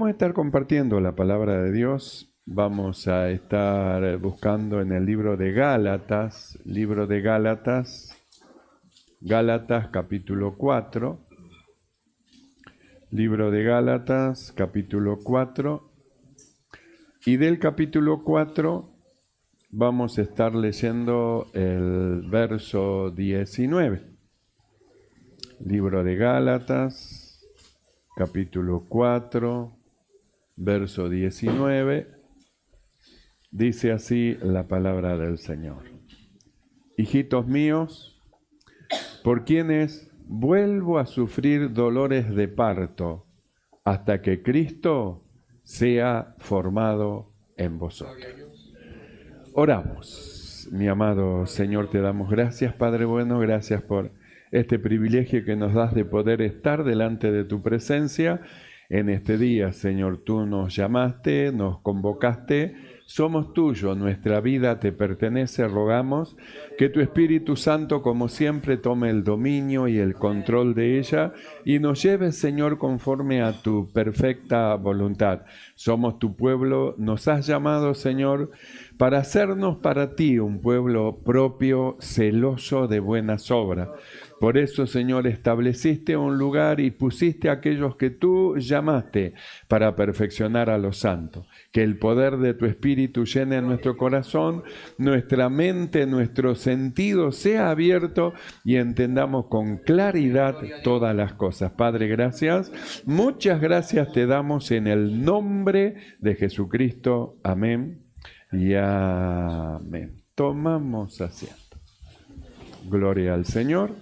vamos a estar compartiendo la palabra de Dios. Vamos a estar buscando en el libro de Gálatas, Gálatas capítulo 4, libro de Gálatas capítulo 4, y del capítulo 4 vamos a estar leyendo el verso 19. Libro de Gálatas, capítulo 4, verso 19. Dice así la palabra del Señor. Hijitos míos, por quienes vuelvo a sufrir dolores de parto hasta que Cristo sea formado en vosotros. Oramos. Mi amado Señor, te damos gracias, Padre bueno, gracias por este privilegio que nos das de poder estar delante de tu presencia en este día. Señor, tú nos llamaste, nos convocaste, somos tuyos, nuestra vida te pertenece. Rogamos que tu Espíritu Santo, como siempre, tome el dominio y el control de ella y nos lleve, Señor, conforme a tu perfecta voluntad. Somos tu pueblo, nos has llamado, Señor, para hacernos para ti un pueblo propio, celoso de buenas obras. Por eso, Señor, estableciste un lugar y pusiste a aquellos que tú llamaste para perfeccionar a los santos. Que el poder de tu Espíritu llene nuestro corazón, nuestra mente, nuestro sentido sea abierto y entendamos con claridad todas las cosas. Padre, gracias. Muchas gracias te damos en el nombre de Jesucristo. Amén y amén. Tomamos asiento. Gloria al Señor.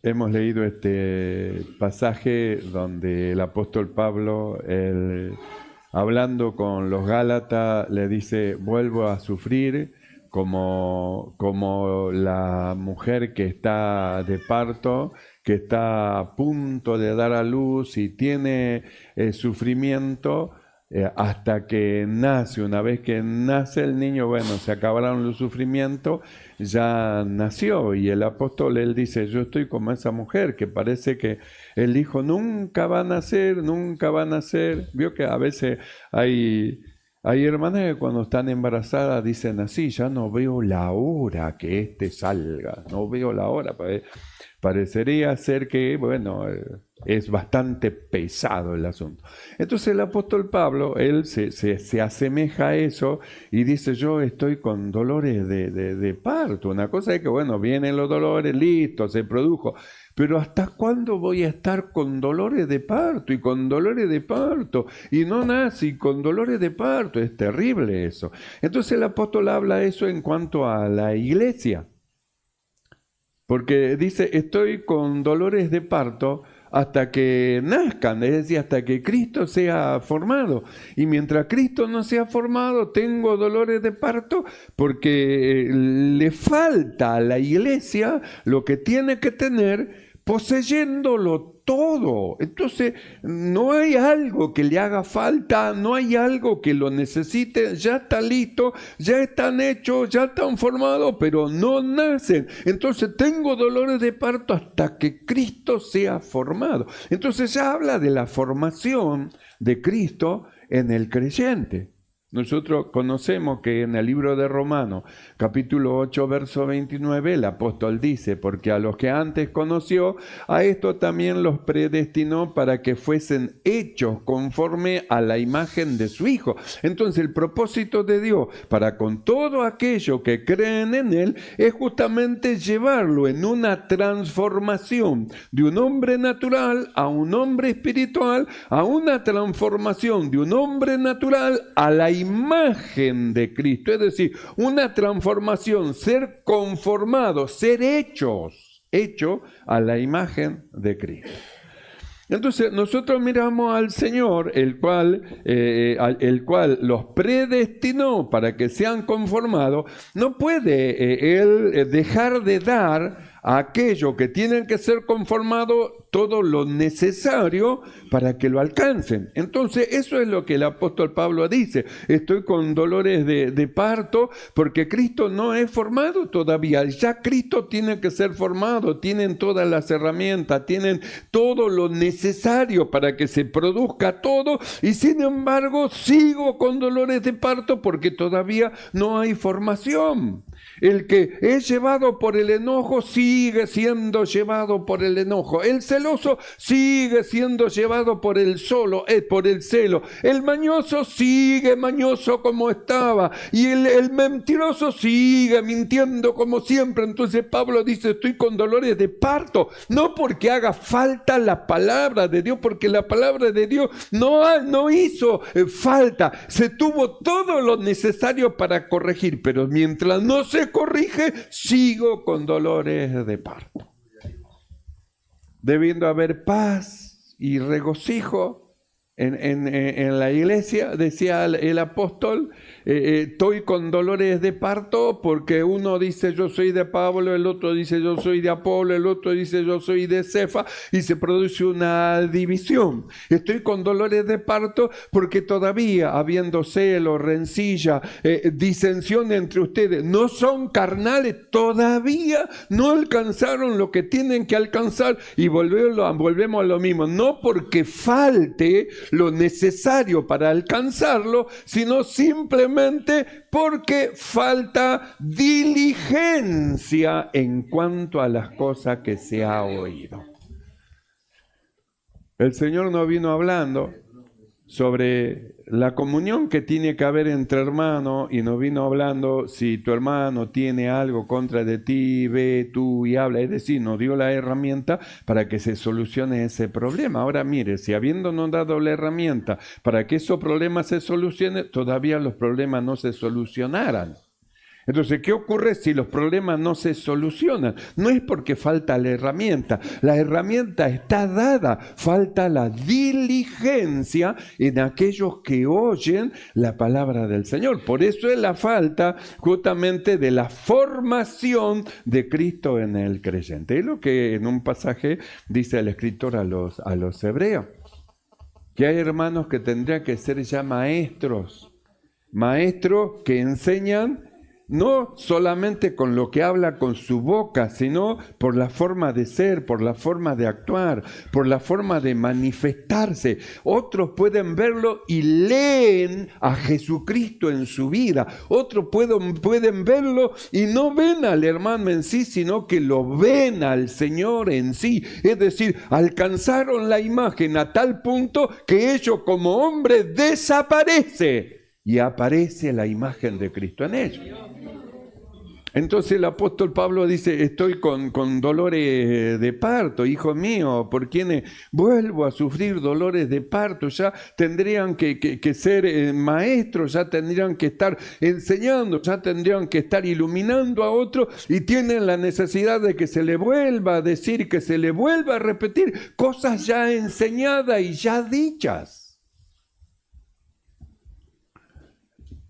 Hemos leído este pasaje donde el apóstol Pablo, hablando con los Gálatas, le dice, vuelvo a sufrir como la mujer que está de parto, que está a punto de dar a luz y tiene sufrimiento hasta que nace. Una vez que nace el niño, bueno, se acabaron los sufrimientos, ya nació. Y el apóstol, él dice, yo estoy como esa mujer que parece que el hijo nunca va a nacer, nunca va a nacer. Vio que a veces hay hermanas que cuando están embarazadas dicen así, ya no veo la hora que salga, no veo la hora. Parecería ser que, bueno, es bastante pesado el asunto. Entonces el apóstol Pablo, él se asemeja a eso y dice, yo estoy con dolores de parto. Una cosa es que, bueno, vienen los dolores, listo, se produjo. Pero ¿hasta cuándo voy a estar con dolores de parto y con dolores de parto? Y no nace y con dolores de parto. Es terrible eso. Entonces el apóstol habla eso en cuanto a la iglesia. Porque dice, estoy con dolores de parto hasta que nazcan, es decir, hasta que Cristo sea formado. Y mientras Cristo no sea formado, tengo dolores de parto porque le falta a la iglesia lo que tiene que tener, poseyéndolo todo. Entonces, no hay algo que le haga falta, no hay algo que lo necesite, ya está listo, ya están hechos, ya están formados, pero no nacen. Entonces, tengo dolores de parto hasta que Cristo sea formado. Entonces, ya habla de la formación de Cristo en el creyente. Nosotros conocemos que en el libro de Romanos, capítulo 8, verso 29, el apóstol dice, porque a los que antes conoció, a esto también los predestinó para que fuesen hechos conforme a la imagen de su Hijo. Entonces el propósito de Dios para con todo aquello que creen en Él es justamente llevarlo en una transformación de un hombre natural a un hombre espiritual, a una transformación de un hombre natural a la imagen de Cristo, es decir, una transformación, ser conformados, ser hecho a la imagen de Cristo. Entonces nosotros miramos al Señor, el cual los predestinó para que sean conformados. No puede Él dejar de dar a aquello que tienen que ser conformados todo lo necesario para que lo alcancen. Entonces, eso es lo que el apóstol Pablo dice. Estoy con dolores de parto porque Cristo no es formado todavía. Ya Cristo tiene que ser formado. Tienen todas las herramientas, tienen todo lo necesario para que se produzca todo. Y sin embargo, sigo con dolores de parto porque todavía no hay formación. El que es llevado por el enojo sigue siendo llevado por el enojo. El celoso sigue siendo llevado por el celo. El mañoso sigue mañoso como estaba. Y el mentiroso sigue mintiendo como siempre. Entonces Pablo dice, estoy con dolores de parto. No porque haga falta la palabra de Dios, porque la palabra de Dios no hizo falta. Se tuvo todo lo necesario para corregir, pero mientras no se corrige, sigo con dolores de parto. Debiendo haber paz y regocijo en la iglesia, decía el apóstol, estoy con dolores de parto porque uno dice yo soy de Pablo, el otro dice yo soy de Apolo, el otro dice yo soy de Cefa, y se produce una división. Estoy con dolores de parto porque todavía habiendo celo, rencilla, disensión entre ustedes, no son carnales, todavía no alcanzaron lo que tienen que alcanzar, y volvemos a lo mismo, no porque falte lo necesario para alcanzarlo, sino simplemente porque falta diligencia en cuanto a las cosas que se ha oído. El Señor nos vino hablando sobre la comunión que tiene que haber entre hermanos, y nos vino hablando, si tu hermano tiene algo contra de ti, ve tú y habla. Es decir, nos dio la herramienta para que se solucione ese problema. Ahora mire, si habiéndonos dado la herramienta para que esos problemas se solucionen, todavía los problemas no se solucionaran. Entonces, ¿qué ocurre si los problemas no se solucionan? No es porque falta la herramienta está dada, falta la diligencia en aquellos que oyen la palabra del Señor. Por eso es la falta justamente de la formación de Cristo en el creyente. Es lo que en un pasaje dice el escritor a los hebreos, que hay hermanos que tendrían que ser ya maestros que enseñan, no solamente con lo que habla con su boca, sino por la forma de ser, por la forma de actuar, por la forma de manifestarse. Otros pueden verlo y leen a Jesucristo en su vida. Otros pueden verlo y no ven al hermano en sí, sino que lo ven al Señor en sí. Es decir, alcanzaron la imagen a tal punto que ellos como hombre desaparece y aparece la imagen de Cristo en ellos. Entonces el apóstol Pablo dice, estoy con dolores de parto, hijo mío, ¿por quién vuelvo a sufrir dolores de parto? Ya tendrían que ser maestros, ya tendrían que estar enseñando, ya tendrían que estar iluminando a otros, y tienen la necesidad de que se le vuelva a decir, que se le vuelva a repetir cosas ya enseñadas y ya dichas.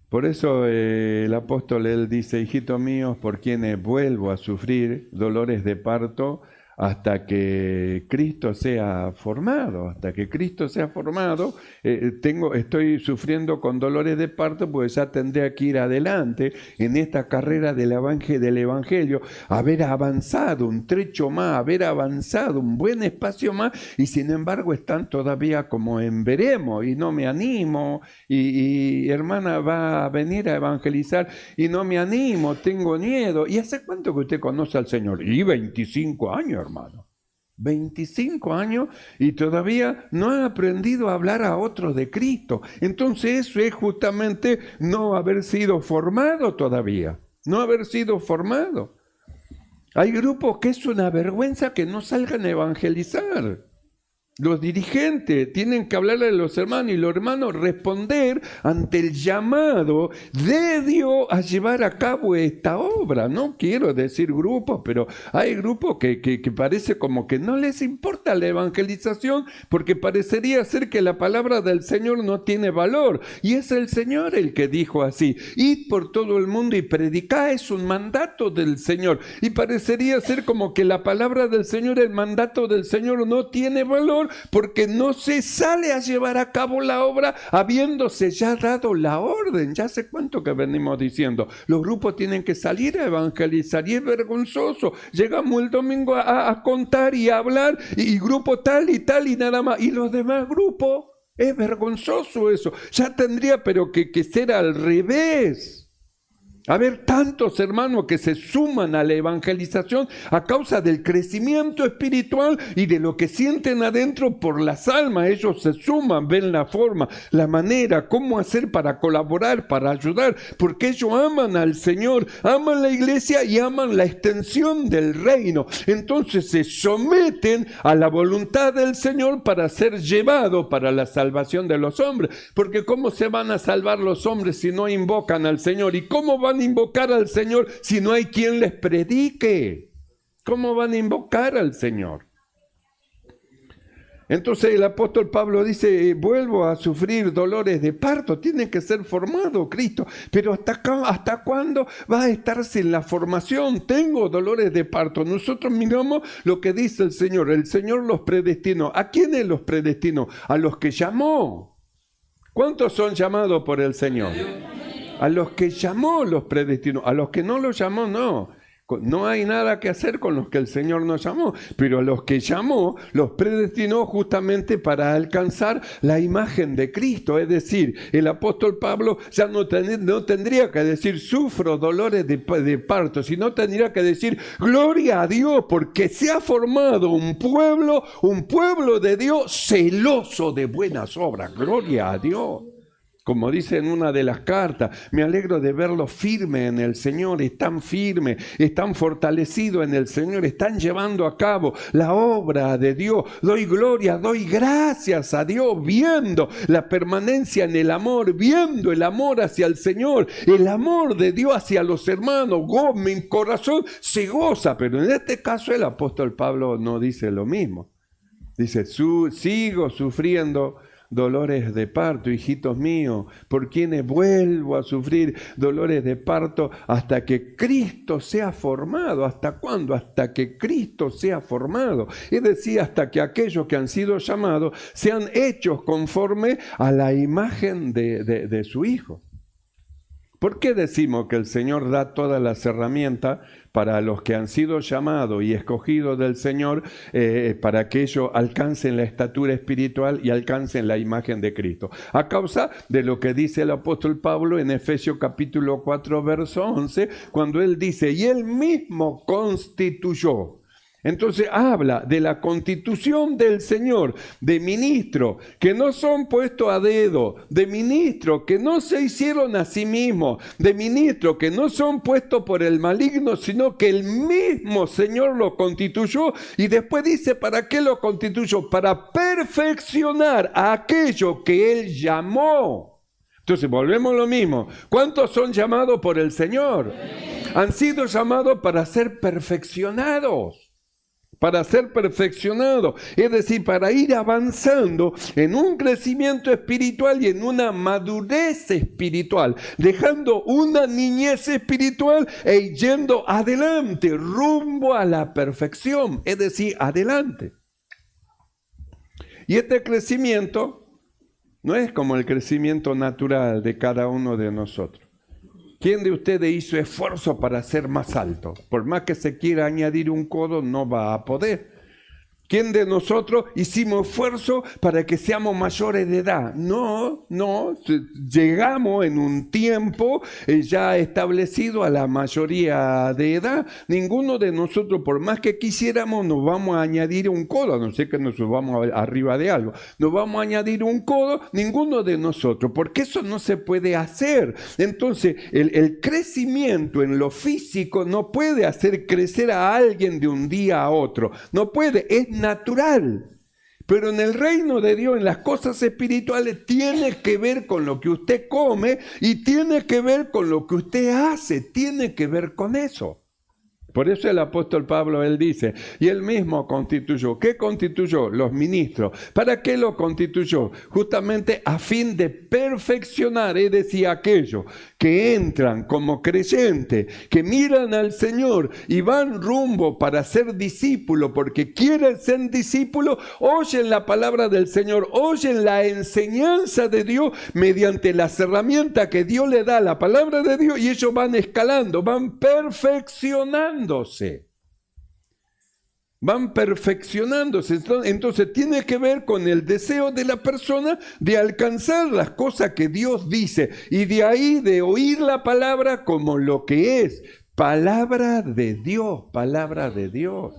Por eso el apóstol, él dice, hijitos míos, por quienes vuelvo a sufrir dolores de parto hasta que Cristo sea formado. Hasta que Cristo sea formado, estoy sufriendo con dolores de parto, pues ya tendría que ir adelante en esta carrera del Evangelio, haber avanzado un trecho más, haber avanzado un buen espacio más, y sin embargo están todavía como en veremos, y no me animo, y hermana va a venir a evangelizar, y no me animo, tengo miedo. ¿Y hace cuánto que usted conoce al Señor? Y 25 años, hermano. 25 años y todavía no ha aprendido a hablar a otros de Cristo. Entonces eso es justamente no haber sido formado todavía, no haber sido formado. Hay grupos que es una vergüenza que no salgan a evangelizar. Los dirigentes tienen que hablarle a los hermanos y los hermanos responder ante el llamado de Dios a llevar a cabo esta obra. No quiero decir grupos, pero hay grupos que parece como que no les importa la evangelización porque parecería ser que la palabra del Señor no tiene valor. Y es el Señor el que dijo así: id por todo el mundo y predicad, es un mandato del Señor. Y parecería ser como que la palabra del Señor, el mandato del Señor no tiene valor, porque no se sale a llevar a cabo la obra habiéndose ya dado la orden. Ya hace cuánto que venimos diciendo, los grupos tienen que salir a evangelizar y es vergonzoso. Llegamos el domingo a contar y a hablar y grupo tal y nada más. Y los demás grupos, es vergonzoso eso. Ya tendría pero que ser al revés. Haber tantos hermanos que se suman a la evangelización a causa del crecimiento espiritual y de lo que sienten adentro por las almas. Ellos se suman, ven la forma, la manera, cómo hacer para colaborar, para ayudar, porque ellos aman al Señor, aman la iglesia y aman la extensión del reino. Entonces se someten a la voluntad del Señor para ser llevados para la salvación de los hombres. Porque ¿cómo se van a salvar los hombres si no invocan al Señor? ¿Y cómo van a invocar al Señor si no hay quien les predique? ¿Cómo van a invocar al Señor? Entonces el apóstol Pablo dice: vuelvo a sufrir dolores de parto. Tiene que ser formado Cristo. Pero ¿hasta cuándo va a estar sin la formación? Tengo dolores de parto. Nosotros miramos lo que dice el Señor. El Señor los predestinó. ¿A quiénes los predestinó? A los que llamó. ¿Cuántos son llamados por el Señor? A los que llamó los predestinó, a los que no los llamó no. No hay nada que hacer con los que el Señor nos llamó, pero a los que llamó los predestinó justamente para alcanzar la imagen de Cristo. Es decir, el apóstol Pablo ya no tendría que decir sufro dolores de parto, sino tendría que decir gloria a Dios, porque se ha formado un pueblo de Dios celoso de buenas obras. Gloria a Dios. Como dice en una de las cartas, me alegro de verlos firmes en el Señor. Están firmes, están fortalecidos en el Señor, están llevando a cabo la obra de Dios. Doy gloria, doy gracias a Dios, viendo la permanencia en el amor, viendo el amor hacia el Señor, el amor de Dios hacia los hermanos. Mi corazón se goza, pero en este caso el apóstol Pablo no dice lo mismo. Dice, sigo sufriendo dolores de parto, hijitos míos, por quienes vuelvo a sufrir dolores de parto hasta que Cristo sea formado. ¿Hasta cuándo? Hasta que Cristo sea formado. Es decir, hasta que aquellos que han sido llamados sean hechos conforme a la imagen de su Hijo. ¿Por qué decimos que el Señor da todas las herramientas para los que han sido llamados y escogidos del Señor, para que ellos alcancen la estatura espiritual y alcancen la imagen de Cristo? A causa de lo que dice el apóstol Pablo en Efesios capítulo 4, verso 11, cuando él dice, y él mismo constituyó. Entonces habla de la constitución del Señor, de ministros que no son puestos a dedo, de ministros que no se hicieron a sí mismos, de ministros que no son puestos por el maligno, sino que el mismo Señor lo constituyó. Y después dice, ¿para qué lo constituyó? Para perfeccionar a aquello que Él llamó. Entonces volvemos a lo mismo. ¿Cuántos son llamados por el Señor? Han sido llamados para ser perfeccionados. Para ser perfeccionado, es decir, para ir avanzando en un crecimiento espiritual y en una madurez espiritual, dejando una niñez espiritual e yendo adelante, rumbo a la perfección, es decir, adelante. Y este crecimiento no es como el crecimiento natural de cada uno de nosotros. ¿Quién de ustedes hizo esfuerzo para ser más alto? Por más que se quiera añadir un codo, no va a poder. ¿Quién de nosotros hicimos esfuerzo para que seamos mayores de edad? No, llegamos en un tiempo ya establecido a la mayoría de edad. Ninguno de nosotros, por más que quisiéramos, nos vamos a añadir un codo, a no ser que nos subamos arriba de algo. Nos vamos a añadir un codo, ninguno de nosotros, porque eso no se puede hacer. Entonces, el crecimiento en lo físico no puede hacer crecer a alguien de un día a otro. No puede, es natural. Pero en el reino de Dios, en las cosas espirituales, tiene que ver con lo que usted come y tiene que ver con lo que usted hace, tiene que ver con eso. Por eso el apóstol Pablo, él dice, y él mismo constituyó. ¿Qué constituyó? Los ministros. ¿Para qué lo constituyó? Justamente a fin de perfeccionar, es decir, aquellos que entran como creyentes, que miran al Señor y van rumbo para ser discípulos, porque quieren ser discípulos, oyen la palabra del Señor, oyen la enseñanza de Dios mediante las herramientas que Dios le da, la palabra de Dios, y ellos van escalando, van perfeccionando. Van perfeccionándose. Entonces tiene que ver con el deseo de la persona de alcanzar las cosas que Dios dice y de ahí de oír la palabra como lo que es, palabra de Dios, palabra de Dios.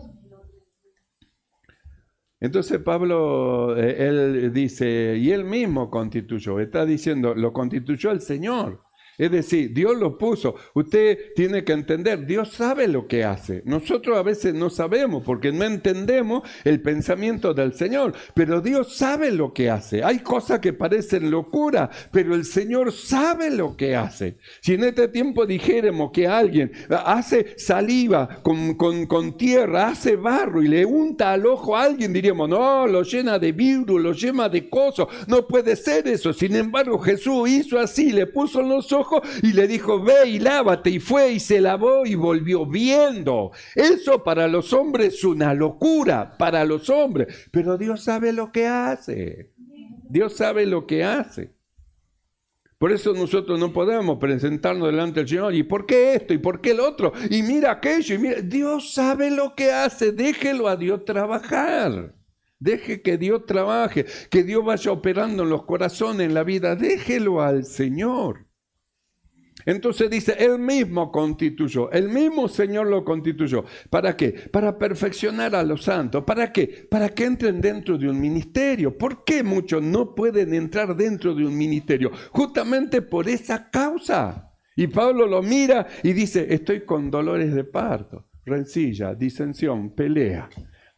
Entonces Pablo, él dice, y él mismo constituyó, está diciendo, lo constituyó el Señor. Es decir, Dios lo puso. Usted tiene que entender, Dios sabe lo que hace. Nosotros a veces no sabemos porque no entendemos el pensamiento del Señor. Pero Dios sabe lo que hace. Hay cosas que parecen locura, pero el Señor sabe lo que hace. Si en este tiempo dijéramos que alguien hace saliva con tierra, hace barro y le unta al ojo a alguien, diríamos, no, lo llena de virus, lo llena de cosas. No puede ser eso. Sin embargo, Jesús hizo así, le puso en los ojos y le dijo, ve y lávate, y fue y se lavó y volvió viendo. Eso para los hombres es una locura, para los hombres, pero Dios sabe lo que hace. Dios sabe lo que hace. Por eso nosotros no podemos presentarnos delante del Señor, ¿y por qué esto? ¿Y por qué el otro? Y mira aquello, y mira, Dios sabe lo que hace, déjelo a Dios trabajar. Deje que Dios trabaje, que Dios vaya operando en los corazones, en la vida, déjelo al Señor. Entonces dice, Él mismo constituyó, el mismo Señor lo constituyó. ¿Para qué? Para perfeccionar a los santos. ¿Para qué? Para que entren dentro de un ministerio. ¿Por qué muchos no pueden entrar dentro de un ministerio? Justamente por esa causa. Y Pablo lo mira y dice, estoy con dolores de parto, rencilla, disensión, pelea.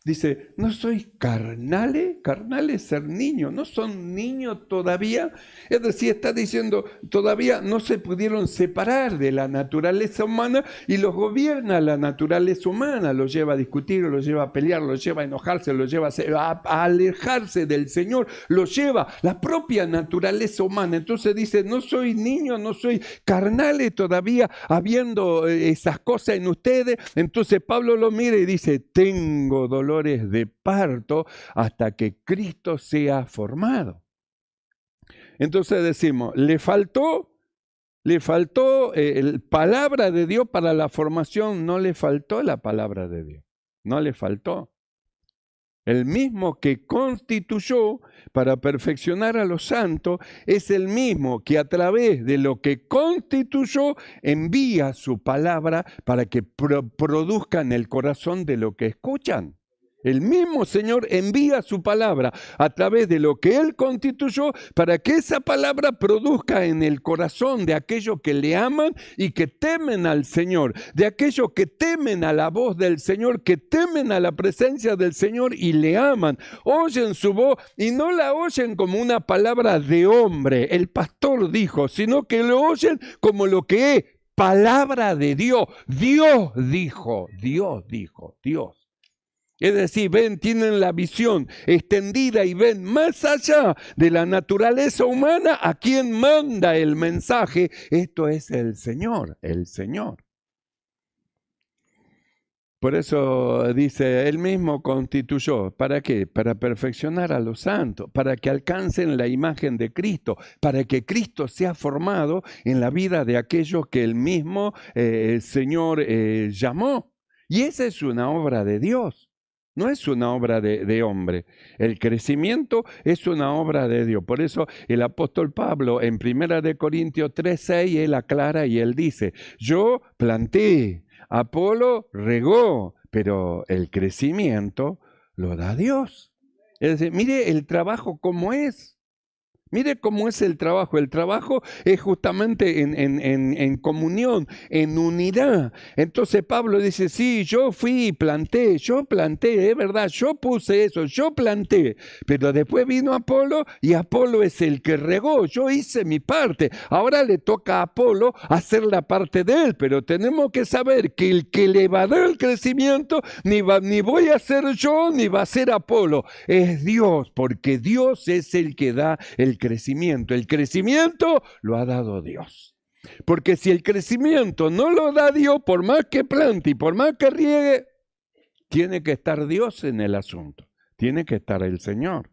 Dice, ¿no sois carnales? Carnales ser niños, ¿no son niños todavía? Es decir, está diciendo, todavía no se pudieron separar de la naturaleza humana y los gobierna la naturaleza humana, los lleva a discutir, los lleva a pelear, los lleva a enojarse, los lleva a alejarse del Señor, los lleva la propia naturaleza humana. Entonces dice, no soy niños, no soy carnales todavía, habiendo esas cosas en ustedes. Entonces Pablo lo mira y dice, tengo dolor de parto hasta que Cristo sea formado. Entonces decimos, le faltó palabra de Dios para la formación, no le faltó la palabra de Dios, no le faltó. El mismo que constituyó para perfeccionar a los santos es el mismo que a través de lo que constituyó envía su palabra para que produzca en el corazón de lo que escuchan. El mismo Señor envía su palabra a través de lo que Él constituyó para que esa palabra produzca en el corazón de aquellos que le aman y que temen al Señor, de aquellos que temen a la voz del Señor, que temen a la presencia del Señor y le aman. Oyen su voz y no la oyen como una palabra de hombre, el pastor dijo, sino que lo oyen como lo que es palabra de Dios. Dios dijo, Dios dijo, Dios. Es decir, tienen la visión extendida y ven más allá de la naturaleza humana a quien manda el mensaje. Esto es el Señor, el Señor. Por eso dice, Él mismo constituyó. ¿Para qué? Para perfeccionar a los santos, para que alcancen la imagen de Cristo, para que Cristo sea formado en la vida de aquellos que el mismo Señor llamó. Y esa es una obra de Dios. No es una obra de hombre. El crecimiento es una obra de Dios. Por eso el apóstol Pablo en 1 Corintios 3:6, él aclara y él dice, yo planté, Apolo regó, pero el crecimiento lo da Dios. Es decir, mire el trabajo cómo es. Mire cómo es el trabajo. El trabajo es justamente en comunión, en unidad. Entonces Pablo dice, sí, yo fui y planté, es verdad, yo puse eso, yo planté. Pero después vino Apolo y Apolo es el que regó. Yo hice mi parte. Ahora le toca a Apolo hacer la parte de él. Pero tenemos que saber que el que le va a dar el crecimiento, ni voy a ser yo, ni va a ser Apolo. Es Dios, porque Dios es el que da el crecimiento. El crecimiento lo ha dado Dios. Porque si el crecimiento no lo da Dios, por más que plante y por más que riegue, tiene que estar Dios en el asunto. Tiene que estar el Señor.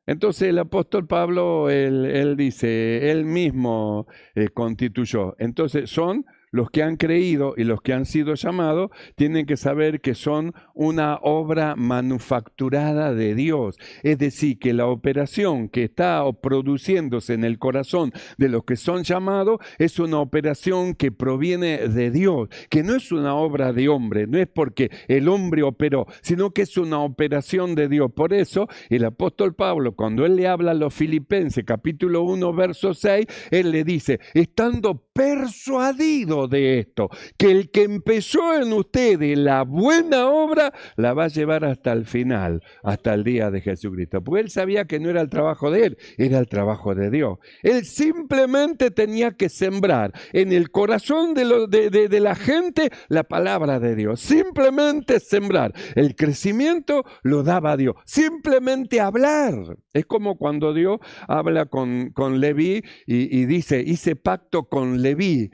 Entonces el apóstol Pablo, él dice, él mismo constituyó. Entonces son los que han creído y los que han sido llamados, tienen que saber que son una obra manufacturada de Dios. Es decir, que la operación que está produciéndose en el corazón de los que son llamados es una operación que proviene de Dios, que no es una obra de hombre, no es porque el hombre operó, sino que es una operación de Dios. Por eso el apóstol Pablo, cuando él le habla a los Filipenses, capítulo 1, verso 6, él le dice, estando persuadido de esto, que el que empezó en ustedes la buena obra, la va a llevar hasta el final, hasta el día de Jesucristo. Porque él sabía que no era el trabajo de él, era el trabajo de Dios. Él simplemente tenía que sembrar en el corazón de la gente la palabra de Dios. Simplemente sembrar. El crecimiento lo daba Dios. Simplemente hablar. Es como cuando Dios habla con Leví y dice, hice pacto con Leví,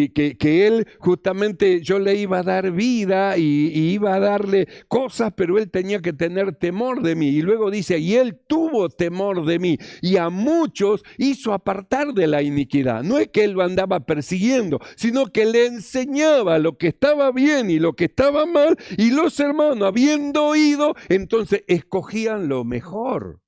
que él justamente yo le iba a dar vida y iba a darle cosas, pero él tenía que tener temor de mí. Y luego dice, y él tuvo temor de mí y a muchos hizo apartar de la iniquidad. No es que él lo andaba persiguiendo, sino que le enseñaba lo que estaba bien y lo que estaba mal, y los hermanos, habiendo oído, entonces escogían lo mejor.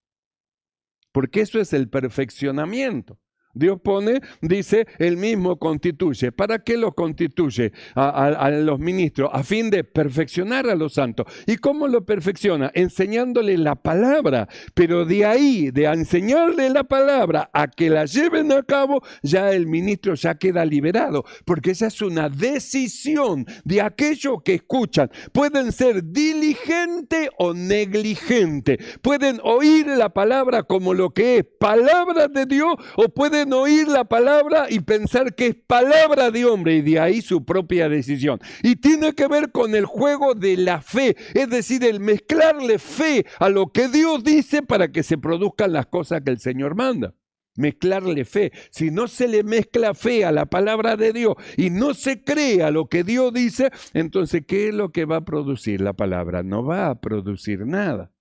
Porque eso es el perfeccionamiento. Dios pone, dice, él mismo constituye. ¿Para qué lo constituye a los ministros? A fin de perfeccionar a los santos. ¿Y cómo lo perfecciona? Enseñándole la palabra. Pero de ahí, de enseñarle la palabra a que la lleven a cabo, ya el ministro ya queda liberado. Porque esa es una decisión de aquellos que escuchan. Pueden ser diligentes o negligentes. Pueden oír la palabra como lo que es palabra de Dios, o pueden oír la palabra y pensar que es palabra de hombre, y de ahí su propia decisión. Y tiene que ver con el juego de la fe, es decir, el mezclarle fe a lo que Dios dice para que se produzcan las cosas que el Señor manda. Mezclarle fe. Si no se le mezcla fe a la palabra de Dios y no se cree a lo que Dios dice, entonces ¿qué es lo que va a producir la palabra? No va a producir nada.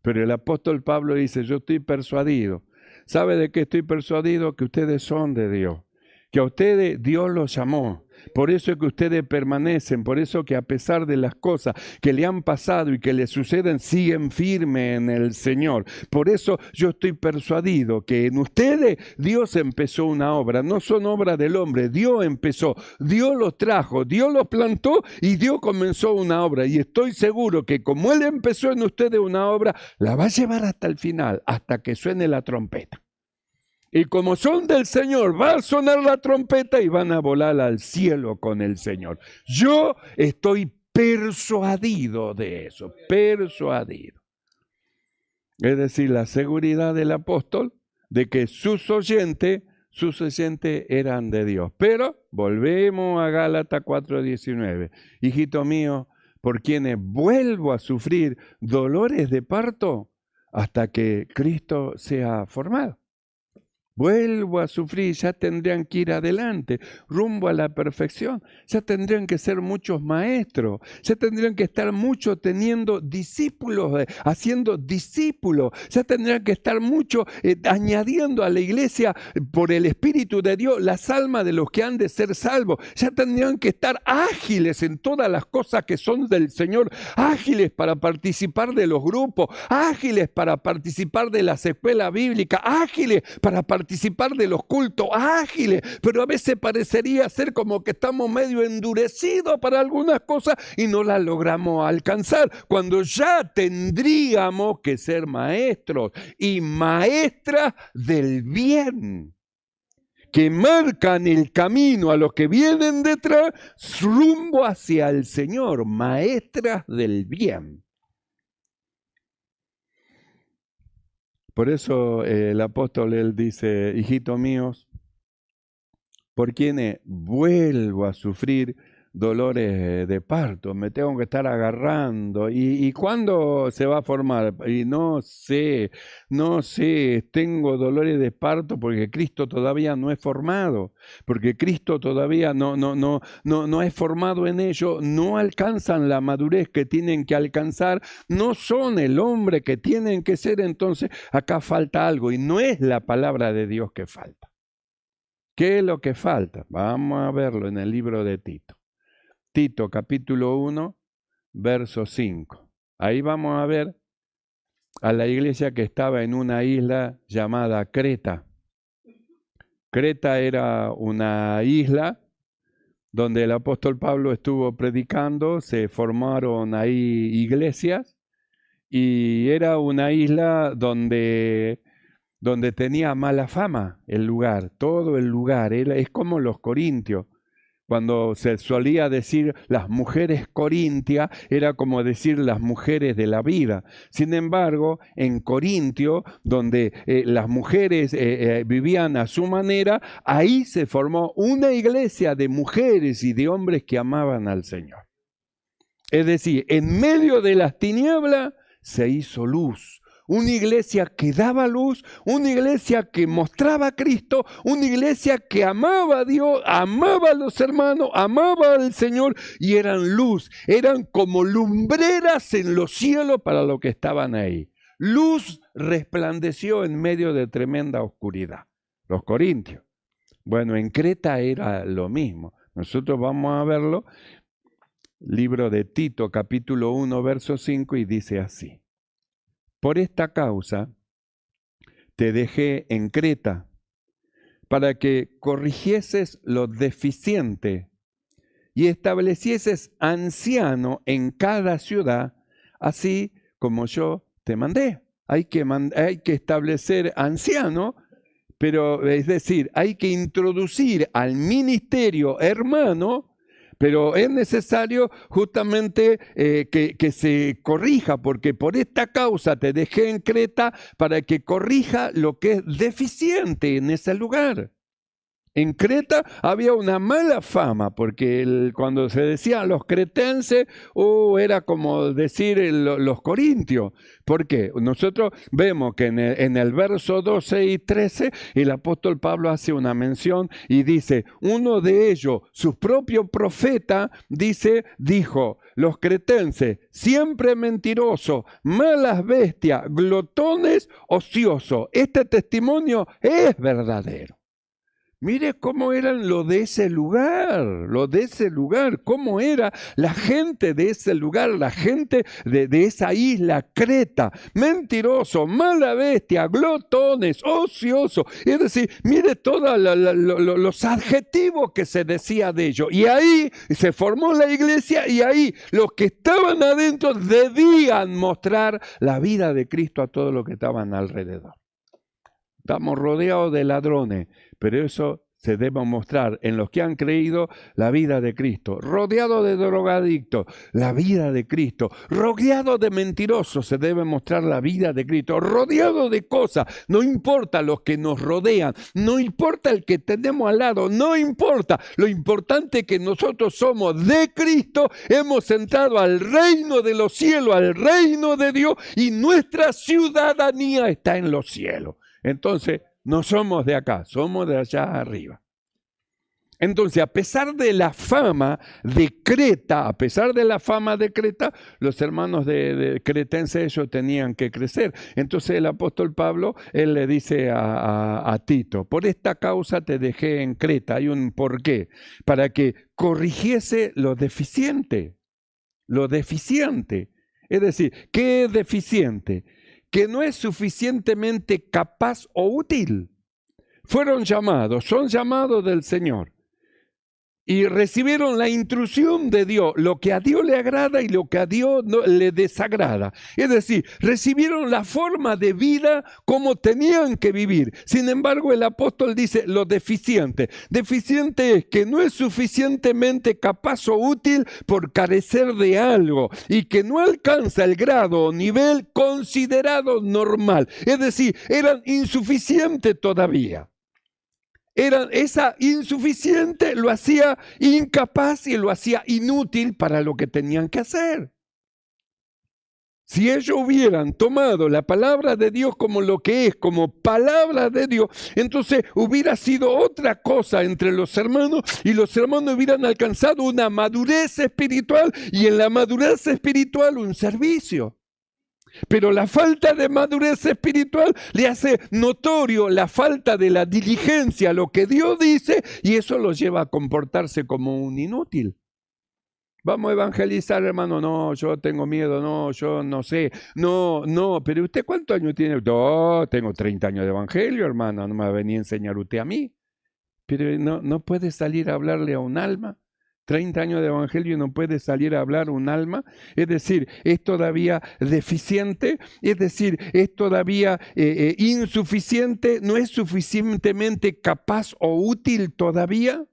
Pero el apóstol Pablo dice, yo estoy persuadido. ¿Sabe de qué estoy persuadido? Que ustedes son de Dios, que a ustedes Dios los llamó. Por eso es que ustedes permanecen, por eso que a pesar de las cosas que le han pasado y que le suceden, siguen firmes en el Señor. Por eso yo estoy persuadido que en ustedes Dios empezó una obra, no son obra del hombre, Dios empezó, Dios los trajo, Dios los plantó y Dios comenzó una obra. Y estoy seguro que como Él empezó en ustedes una obra, la va a llevar hasta el final, hasta que suene la trompeta. Y como son del Señor, va a sonar la trompeta y van a volar al cielo con el Señor. Yo estoy persuadido de eso, persuadido. Es decir, la seguridad del apóstol de que sus oyentes eran de Dios. Pero volvemos a Gálatas 4:19. Hijito mío, por quienes vuelvo a sufrir dolores de parto hasta que Cristo sea formado. Vuelvo a sufrir, ya tendrían que ir adelante, rumbo a la perfección. Ya tendrían que ser muchos maestros, ya tendrían que estar muchos teniendo discípulos, haciendo discípulos. Ya tendrían que estar muchos añadiendo a la iglesia por el Espíritu de Dios las almas de los que han de ser salvos. Ya tendrían que estar ágiles en todas las cosas que son del Señor, ágiles para participar de los grupos, ágiles para participar de las escuelas bíblicas, ágiles para participar participar de los cultos ágiles, pero a veces parecería ser como que estamos medio endurecidos para algunas cosas y no las logramos alcanzar, cuando ya tendríamos que ser maestros y maestras del bien, que marcan el camino a los que vienen detrás rumbo hacia el Señor, maestras del bien. Por eso el apóstol, él dice, hijitos míos, por quienes vuelvo a sufrir dolores de parto, me tengo que estar agarrando. ¿Y cuándo se va a formar? Y no sé, tengo dolores de parto porque Cristo todavía no es formado, porque Cristo todavía no es formado en ello, no alcanzan la madurez que tienen que alcanzar, no son el hombre que tienen que ser. Entonces acá falta algo y no es la palabra de Dios que falta. ¿Qué es lo que falta? Vamos a verlo en el libro de Tito. Tito, capítulo 1, verso 5. Ahí vamos a ver a la iglesia que estaba en una isla llamada Creta. Creta era una isla donde el apóstol Pablo estuvo predicando, se formaron ahí iglesias y era una isla donde tenía mala fama el lugar, todo el lugar. Es como los corintios. Cuando se solía decir las mujeres corintias, era como decir las mujeres de la vida. Sin embargo, en Corintio, donde las mujeres vivían a su manera, ahí se formó una iglesia de mujeres y de hombres que amaban al Señor. Es decir, en medio de las tinieblas se hizo luz. Una iglesia que daba luz, una iglesia que mostraba a Cristo, una iglesia que amaba a Dios, amaba a los hermanos, amaba al Señor y eran luz, eran como lumbreras en los cielos para los que estaban ahí. Luz resplandeció en medio de tremenda oscuridad. Los corintios. Bueno, en Creta era lo mismo. Nosotros vamos a verlo, libro de Tito, capítulo 1, verso 5, y dice así. Por esta causa te dejé en Creta, para que corrigieses lo deficiente y establecieses anciano en cada ciudad, así como yo te mandé. Hay que establecer anciano, pero es decir, hay que introducir al ministerio hermano. Pero es necesario justamente que se corrija, porque por esta causa te dejé en Creta para que corrija lo que es deficiente en ese lugar. En Creta había una mala fama, porque cuando se decían los cretenses, era como decir los corintios. ¿Por qué? Nosotros vemos que en el verso 12 y 13, el apóstol Pablo hace una mención y dice, uno de ellos, su propio profeta, dijo, los cretenses, siempre mentirosos, malas bestias, glotones, ociosos. Este testimonio es verdadero. Mire cómo eran lo de ese lugar, cómo era la gente de ese lugar, la gente de esa isla Creta, mentiroso, mala bestia, glotones, ocioso. Es decir, mire todos los adjetivos que se decía de ellos. Y ahí se formó la iglesia y ahí los que estaban adentro debían mostrar la vida de Cristo a todos los que estaban alrededor. Estamos rodeados de ladrones, pero eso se debe mostrar en los que han creído la vida de Cristo. Rodeado de drogadictos, la vida de Cristo. Rodeado de mentirosos, se debe mostrar la vida de Cristo. Rodeado de cosas, no importa los que nos rodean, no importa el que tenemos al lado, no importa. Lo importante es que nosotros somos de Cristo, hemos entrado al reino de los cielos, al reino de Dios, y nuestra ciudadanía está en los cielos. Entonces, no somos de acá, somos de allá arriba. Entonces, a pesar de la fama de Creta, los hermanos de cretenses, ellos tenían que crecer. Entonces el apóstol Pablo, él le dice a Tito, por esta causa te dejé en Creta. Hay un porqué, para que corrigiese lo deficiente. Lo deficiente. Es decir, ¿qué es deficiente? Que no es suficientemente capaz o útil. fueron llamados, son llamados del Señor. Y recibieron la instrucción de Dios, lo que a Dios le agrada y lo que a Dios no, le desagrada. Es decir, recibieron la forma de vida como tenían que vivir. Sin embargo, el apóstol dice lo deficiente. Deficiente es que no es suficientemente capaz o útil por carecer de algo y que no alcanza el grado o nivel considerado normal. Es decir, eran insuficientes todavía. Esa insuficiente lo hacía incapaz y lo hacía inútil para lo que tenían que hacer. Si ellos hubieran tomado la palabra de Dios como lo que es, como palabra de Dios, entonces hubiera sido otra cosa entre los hermanos y los hermanos hubieran alcanzado una madurez espiritual y en la madurez espiritual un servicio. Pero la falta de madurez espiritual le hace notorio la falta de la diligencia a lo que Dios dice y eso lo lleva a comportarse como un inútil. Vamos a evangelizar, hermano. No, yo tengo miedo, no, yo no sé. No, pero ¿usted cuántos años tiene? No, tengo 30 años de evangelio, hermano. No me va a venir a enseñar usted a mí. Pero no puede salir a hablarle a un alma. 30 años de evangelio y no puede salir a hablar un alma, es decir, es todavía deficiente, es decir, es todavía insuficiente, no es suficientemente capaz o útil todavía.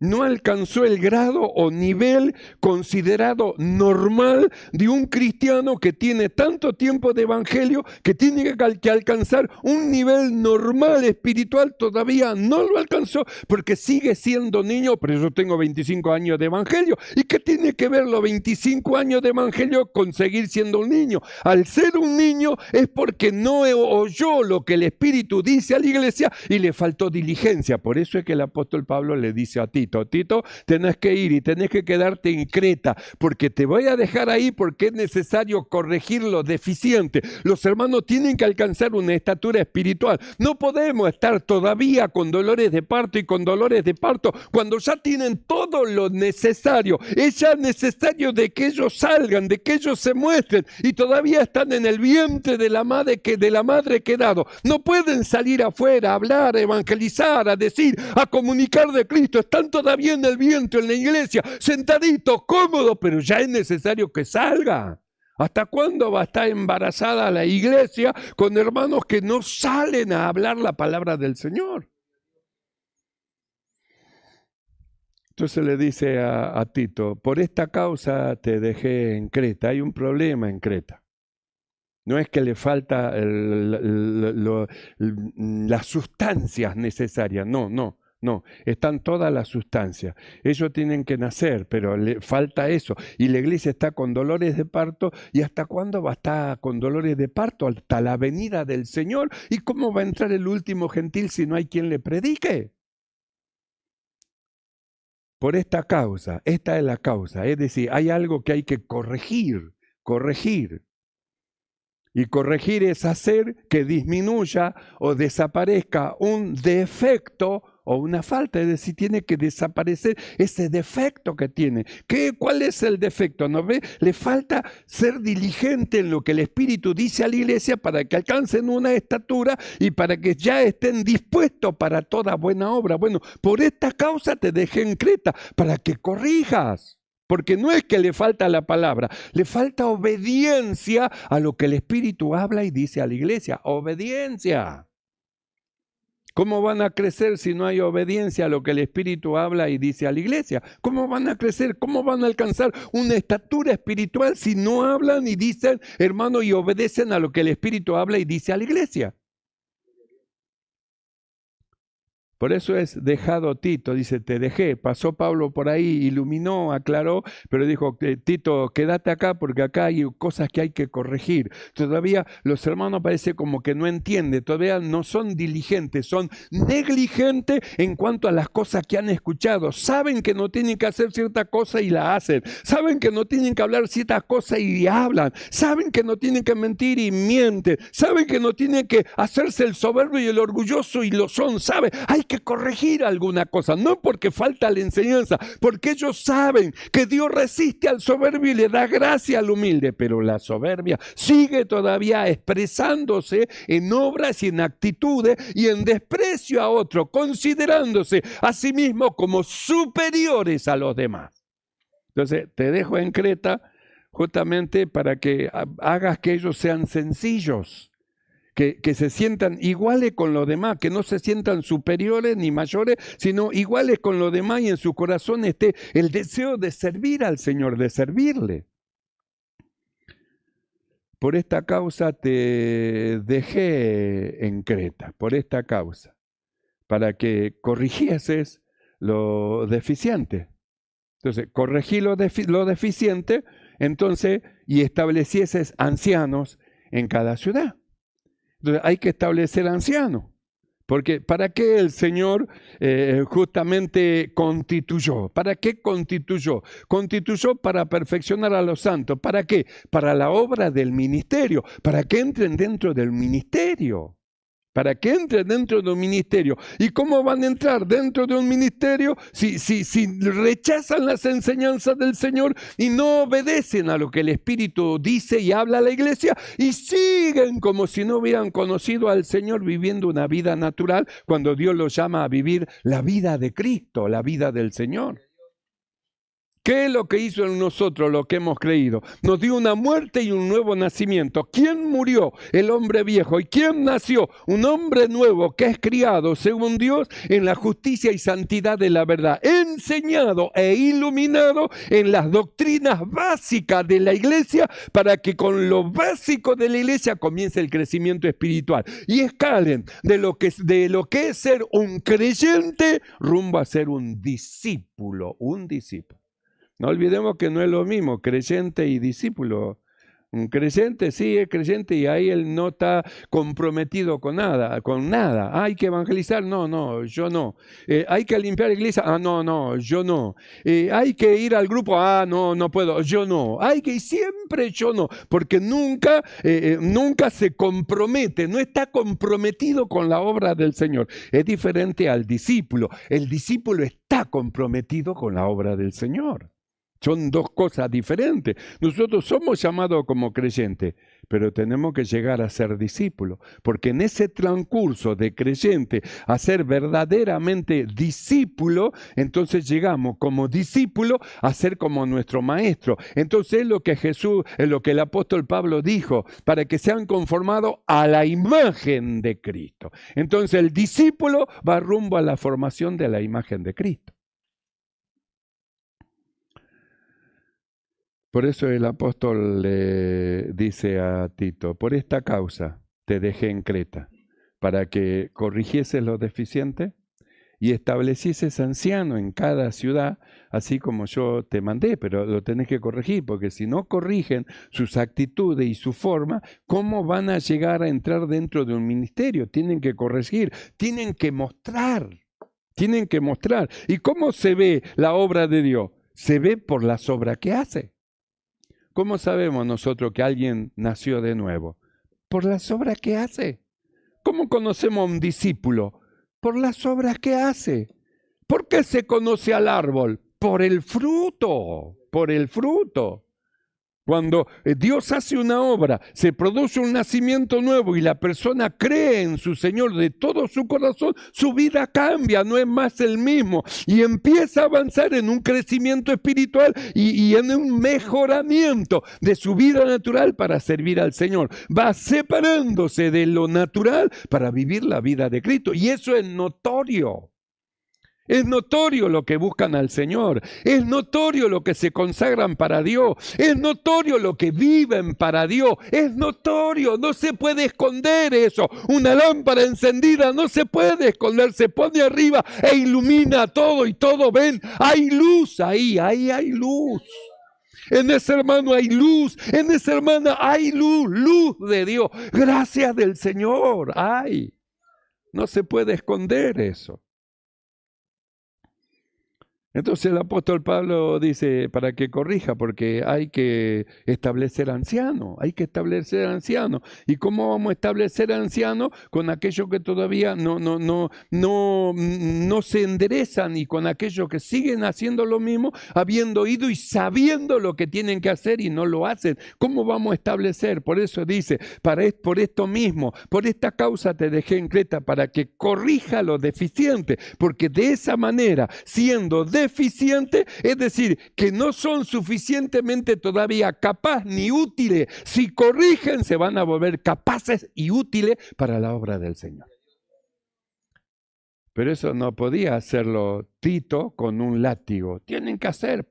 No alcanzó el grado o nivel considerado normal de un cristiano que tiene tanto tiempo de evangelio que tiene que alcanzar un nivel normal espiritual. Todavía no lo alcanzó porque sigue siendo niño, pero yo tengo 25 años de evangelio. ¿Y qué tiene que ver los 25 años de evangelio con seguir siendo un niño? Al ser un niño es porque no oyó lo que el Espíritu dice a la iglesia y le faltó diligencia. Por eso es que el apóstol Pablo le dice a Tito, tenés que ir y tenés que quedarte en Creta, porque te voy a dejar ahí porque es necesario corregir lo deficiente. Los hermanos tienen que alcanzar una estatura espiritual. No podemos estar todavía con dolores de parto y con dolores de parto cuando ya tienen todo lo necesario. Es ya necesario de que ellos salgan, de que ellos se muestren y todavía están en el vientre de la madre quedado. No pueden salir afuera a hablar, a evangelizar, a decir, a comunicar de Cristo. Están todavía en el vientre, en la iglesia, sentaditos, cómodos, pero ya es necesario que salga. ¿Hasta cuándo va a estar embarazada la iglesia con hermanos que no salen a hablar la palabra del Señor? Entonces le dice a Tito, por esta causa te dejé en Creta. Hay un problema en Creta. No es que le falta las sustancias necesarias, no, están todas las sustancias. Ellos tienen que nacer, pero le falta eso. Y la iglesia está con dolores de parto. ¿Y hasta cuándo va a estar con dolores de parto? Hasta la venida del Señor. ¿Y cómo va a entrar el último gentil si no hay quien le predique? Por esta causa, esta es la causa. Es decir, hay algo que hay que corregir. Y corregir es hacer que disminuya o desaparezca un defecto o una falta, es decir, tiene que desaparecer ese defecto que tiene. ¿Cuál es el defecto? ¿No ve? Le falta ser diligente en lo que el Espíritu dice a la iglesia para que alcancen una estatura y para que ya estén dispuestos para toda buena obra. Bueno, por esta causa te dejé en Creta, para que corrijas. Porque no es que le falta la palabra, le falta obediencia a lo que el Espíritu habla y dice a la iglesia. Obediencia. ¿Cómo van a crecer si no hay obediencia a lo que el Espíritu habla y dice a la iglesia? ¿Cómo van a crecer? ¿Cómo van a alcanzar una estatura espiritual si no hablan y dicen, hermano, y obedecen a lo que el Espíritu habla y dice a la iglesia? Por eso es dejado Tito, dice, te dejé. Pasó Pablo por ahí, iluminó, aclaró, pero dijo, Tito, quédate acá porque acá hay cosas que hay que corregir. Todavía los hermanos parece como que no entienden, todavía no son diligentes, son negligentes en cuanto a las cosas que han escuchado. Saben que no tienen que hacer cierta cosa y la hacen. Saben que no tienen que hablar ciertas cosas y hablan. Saben que no tienen que mentir y mienten. Saben que no tienen que hacerse el soberbio y el orgulloso y lo son. Saben, hay que que corregir alguna cosa, no porque falta la enseñanza, porque ellos saben que Dios resiste al soberbio y le da gracia al humilde, pero la soberbia sigue todavía expresándose en obras y en actitudes y en desprecio a otro, considerándose a sí mismo como superiores a los demás. Entonces, te dejo en Creta justamente para que hagas que ellos sean sencillos, que se sientan iguales con los demás, que no se sientan superiores ni mayores, sino iguales con los demás, y en su corazón esté el deseo de servir al Señor, de servirle. Por esta causa te dejé en Creta, por esta causa, para que corrigieses lo deficiente. Entonces, corregí lo deficiente, entonces, y establecieses ancianos en cada ciudad. Entonces, hay que establecer ancianos, porque ¿para qué el Señor justamente constituyó? ¿Para qué constituyó? Constituyó para perfeccionar a los santos. ¿Para qué? Para la obra del ministerio, para que entren dentro del ministerio. Para que entren dentro de un ministerio. ¿Y cómo van a entrar dentro de un ministerio si rechazan las enseñanzas del Señor y no obedecen a lo que el Espíritu dice y habla a la iglesia y siguen como si no hubieran conocido al Señor, viviendo una vida natural cuando Dios los llama a vivir la vida de Cristo, la vida del Señor? ¿Qué es lo que hizo en nosotros lo que hemos creído? Nos dio una muerte y un nuevo nacimiento. ¿Quién murió? El hombre viejo. ¿Y quién nació? Un hombre nuevo que es criado según Dios en la justicia y santidad de la verdad, enseñado e iluminado en las doctrinas básicas de la iglesia, para que con lo básico de la iglesia comience el crecimiento espiritual y escalen de lo que es ser un creyente rumbo a ser un discípulo, No olvidemos que no es lo mismo creyente y discípulo. Un creyente sí es creyente y ahí él no está comprometido con nada. Hay que evangelizar, no, yo no. Hay que limpiar la iglesia, no, yo no. Hay que ir al grupo, no puedo, yo no. Siempre yo no, porque nunca se compromete, no está comprometido con la obra del Señor. Es diferente al discípulo. El discípulo está comprometido con la obra del Señor. Son dos cosas diferentes. Nosotros somos llamados como creyentes, pero tenemos que llegar a ser discípulos, porque en ese transcurso de creyente a ser verdaderamente discípulo, entonces llegamos como discípulo a ser como nuestro maestro. Entonces es lo que el apóstol Pablo dijo, para que sean conformados a la imagen de Cristo. Entonces el discípulo va rumbo a la formación de la imagen de Cristo. Por eso el apóstol le dice a Tito, por esta causa te dejé en Creta, para que corrigieses lo deficiente y establecieses anciano en cada ciudad, así como yo te mandé, pero lo tenés que corregir, porque si no corrigen sus actitudes y su forma, ¿cómo van a llegar a entrar dentro de un ministerio? Tienen que corregir, tienen que mostrar. ¿Y cómo se ve la obra de Dios? Se ve por las obras que hace. ¿Cómo sabemos nosotros que alguien nació de nuevo? Por las obras que hace. ¿Cómo conocemos a un discípulo? Por las obras que hace. ¿Por qué se conoce al árbol? Por el fruto, Cuando Dios hace una obra, se produce un nacimiento nuevo y la persona cree en su Señor de todo su corazón, su vida cambia, no es más el mismo y empieza a avanzar en un crecimiento espiritual y en un mejoramiento de su vida natural para servir al Señor. Va separándose de lo natural para vivir la vida de Cristo, y eso es notorio. Es notorio lo que buscan al Señor, es notorio lo que se consagran para Dios, es notorio lo que viven para Dios, es notorio, no se puede esconder eso. Una lámpara encendida no se puede esconder, se pone arriba e ilumina todo y todo ven. Hay luz ahí hay luz. En ese hermano hay luz, en esa hermana hay luz de Dios, gracias del Señor hay. No se puede esconder eso. Entonces el apóstol Pablo dice, para que corrija, porque hay que establecer ancianos, hay que establecer ancianos. ¿Y cómo vamos a establecer ancianos? Con aquellos que todavía no se enderezan y con aquellos que siguen haciendo lo mismo, habiendo ido y sabiendo lo que tienen que hacer y no lo hacen. ¿Cómo vamos a establecer? Por eso dice, por esto mismo, por esta causa te dejé en Creta, para que corrija lo deficiente, porque de esa manera, siendo deficiente, es decir, que no son suficientemente todavía capaces ni útiles, si corrigen se van a volver capaces y útiles para la obra del Señor. Pero eso no podía hacerlo Tito con un látigo. Tienen que hacer,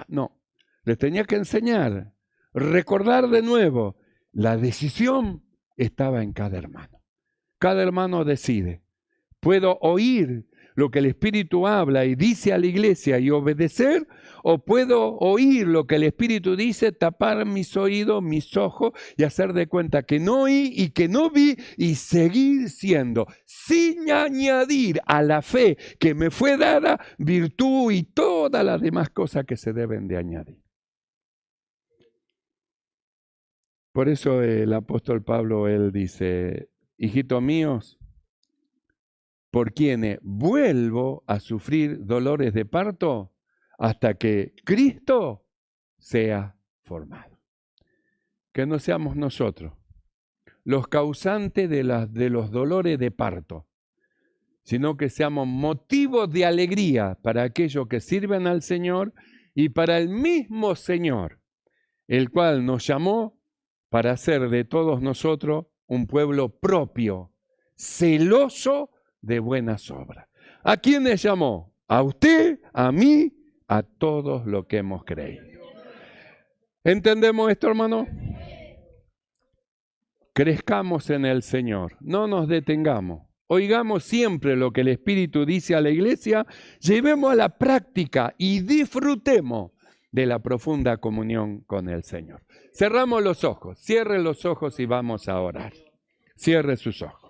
no. Les tenía que enseñar, recordar de nuevo. La decisión estaba en cada hermano. Cada hermano decide. Puedo oír lo que el Espíritu habla y dice a la iglesia y obedecer, o puedo oír lo que el Espíritu dice, tapar mis oídos, mis ojos y hacer de cuenta que no oí y que no vi y seguir siendo, sin añadir a la fe que me fue dada virtud y todas las demás cosas que se deben de añadir. Por eso el apóstol Pablo, él dice, hijitos míos, por quienes vuelvo a sufrir dolores de parto hasta que Cristo sea formado. Que no seamos nosotros los causantes de los dolores de parto, sino que seamos motivos de alegría para aquellos que sirven al Señor y para el mismo Señor, el cual nos llamó para hacer de todos nosotros un pueblo propio, celoso de buenas obras. ¿A quiénes llamó? A usted, a mí, a todos los que hemos creído. ¿Entendemos esto, hermano? Crezcamos en el Señor, no nos detengamos. Oigamos siempre lo que el Espíritu dice a la iglesia, llevemos a la práctica y disfrutemos de la profunda comunión con el Señor. Cerramos los ojos, cierre los ojos y vamos a orar. Cierre sus ojos.